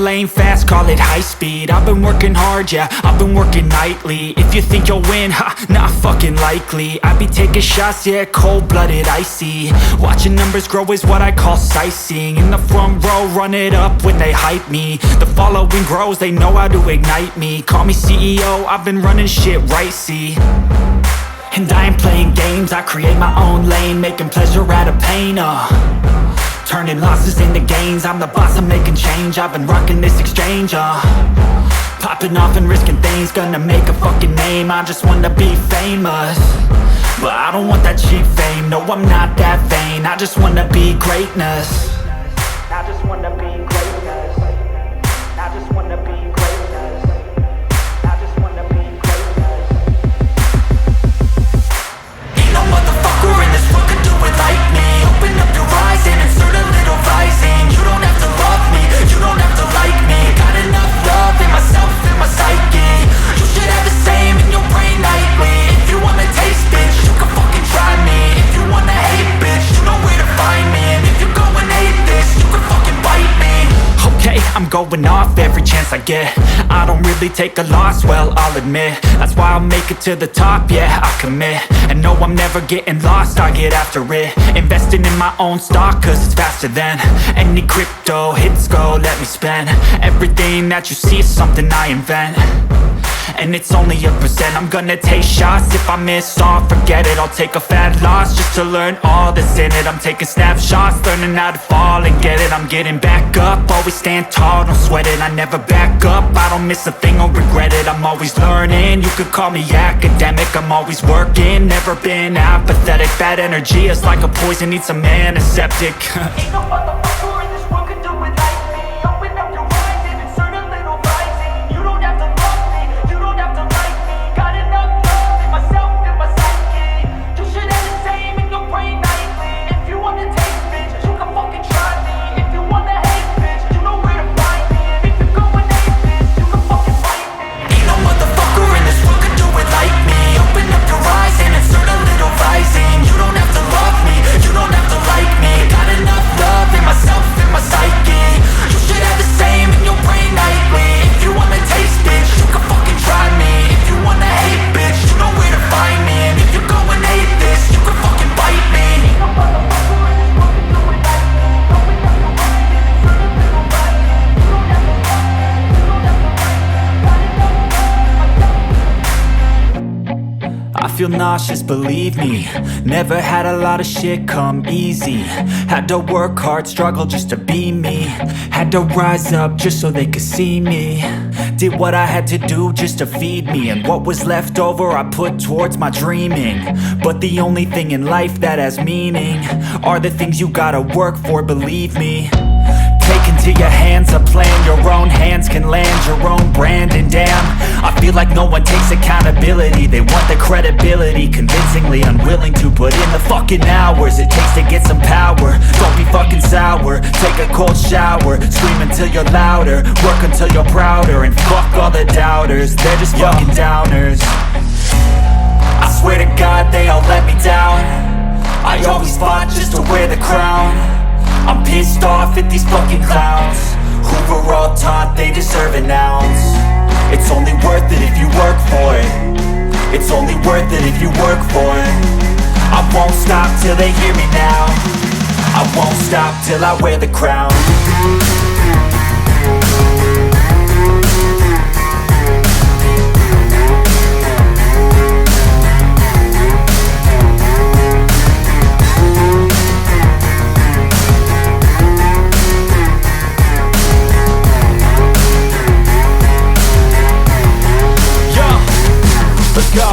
lane fast, call it high speed. I've been working hard, yeah, I've been working nightly. If you think you'll win, ha, not fucking likely. I be taking shots, yeah, cold-blooded, icy. Watching numbers grow is what I call sightseeing. In the front row, run it up when they hype me. The following grows, they know how to ignite me. Call me CEO, I've been running shit right, see. And I ain't playing games, I create my own lane, making pleasure out of pain, turning losses into gains. I'm the boss, I'm making change. I've been rocking this exchange, popping off and risking things. Gonna make a fucking name, I just wanna be famous. But I don't want that cheap fame, no, I'm not that vain. I just wanna be greatness. I just wanna be greatness. I just wanna be greatness. I just wanna be greatness. Ain't no motherfucker in this world could do it like me. Open up your eyes and insert a little rising. You don't have to love me, you don't have to like me. Got enough love in myself, in my psyche. You should have the same in your brain nightly. If you wanna taste, bitch, you can fucking try me. If you wanna hate, bitch, you know where to find me. And if you go and hate this, you can fucking bite me. Okay, I'm going off every chance I get. I don't really take a loss, well, I'll admit. That's why I'll make it to the top, yeah, I commit. And no, I'm never getting lost, I get after it. Investing in my own stock, cause it's faster than any crypto hits go, let me spend. Everything that you see is something I invent. And it's only a percent. I'm gonna take shots. If I miss all, forget it. I'll take a fat loss just to learn all that's in it. I'm taking snapshots, learning how to fall and get it. I'm getting back up, always stand tall, don't sweat it. I never back up, I don't miss a thing or regret it. I'm always learning, you could call me academic. I'm always working, never been apathetic. Bad energy is like a poison, needs some antiseptic. Ain't no motherfucker in this world could do it like me. Open up your eyes and insert a little rising. You don't have to love me, you don't have to like me. Got enough love in myself, in my psyche. You should have the same in your brain nightly. If you wanna taste, bitch, you can fucking try me. If you wanna hate, bitch, you know where to find me. And if you go and hate, bitch, you can fucking fight me. Ain't no motherfucker in this world could do it like me. Open up your eyes and insert a little rising. You don't have to love me, you don't have to like me. Got enough love in myself, in my psyche. You should have the same in your brain nightly. If you wanna taste, bitch, you can fucking try me. If you wanna hate, bitch, you know where to find me. And if you go and hate this, you can fucking bite me. Ain't no motherfucker in this world could do it like me. Open up your eyes and insert a little rising. You don't have to love me, you don't have to like me. Got enough love in myself. I feel nauseous, believe me. Never had a lot of shit come easy. Had to work hard, struggle just to be me. Had to rise up just so they could see me. Did what I had to do just to feed me. And what was left over I put towards my dreaming. But the only thing in life that has meaning are the things you gotta work for, believe me. Take into your hands a plan, your own hands can land your own brand. And damn, I feel like no one takes accountability. They want the credibility, convincingly unwilling to put in the fucking hours it takes to get some power. Don't be fucking sour, take a cold shower. Scream until you're louder, work until you're prouder. And fuck all the doubters, they're just fucking downers. I swear to God they all let me down. I always fought just to wear the crown. I'm pissed off at these fucking clowns who were all taught they deserve an ounce. It's only worth it if you work for it. It's only worth it if you work for it. I won't stop till they hear me now. I won't stop till I wear the crown. Let's go.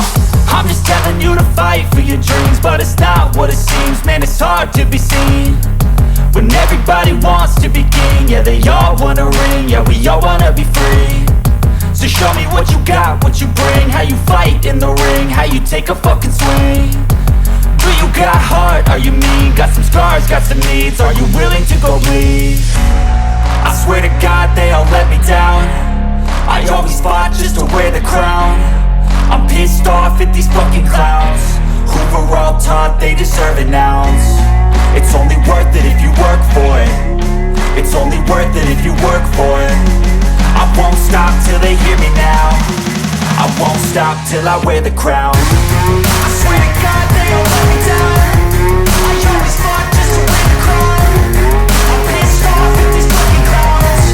I'm just telling you to fight for your dreams, but it's not what it seems. Man, it's hard to be seen when everybody wants to be king. Yeah, they all wanna ring, yeah, we all wanna be free. So show me what you got, what you bring. How you fight in the ring, how you take a fucking swing. Do you got heart, are you mean? Got some scars, got some needs, are you willing to go bleed? I swear to God they all let me down. I always fought just to wear the crown. I'm pissed off at these fucking clowns who were all taught they deserve an ounce. It's only worth it if you work for it. It's only worth it if you work for it. I won't stop till they hear me now. I won't stop till I wear the crown. I swear to God they all let me down. I always fought just to win the crown. I'm pissed off at these fucking clowns.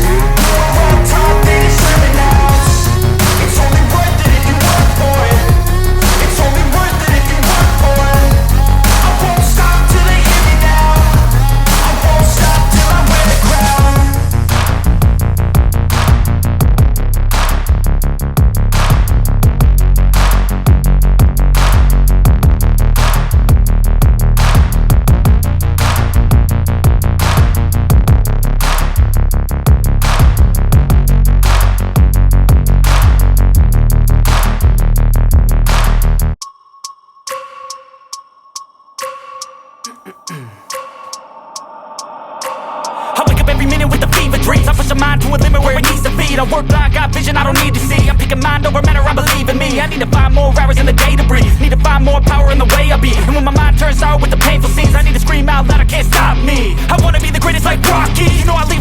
We're on top, they deserve it now. It's only worth it if you work for it. It's only worth it if you work for it. I won't stop till they hear me now. I won't stop till I wear the crown. I wake up every minute with the fever dreams. I push my mind to a limit where it needs to be. I work blind, got vision I don't need to see. I'm picking mind over matter, I believe in me. I need to find more hours in the day to breathe. Need to find more power in the way I be. And when my mind turns sour with the painful scenes, I need to scream out loud, I can't stop me. I wanna be the greatest like Rocky. You know I leave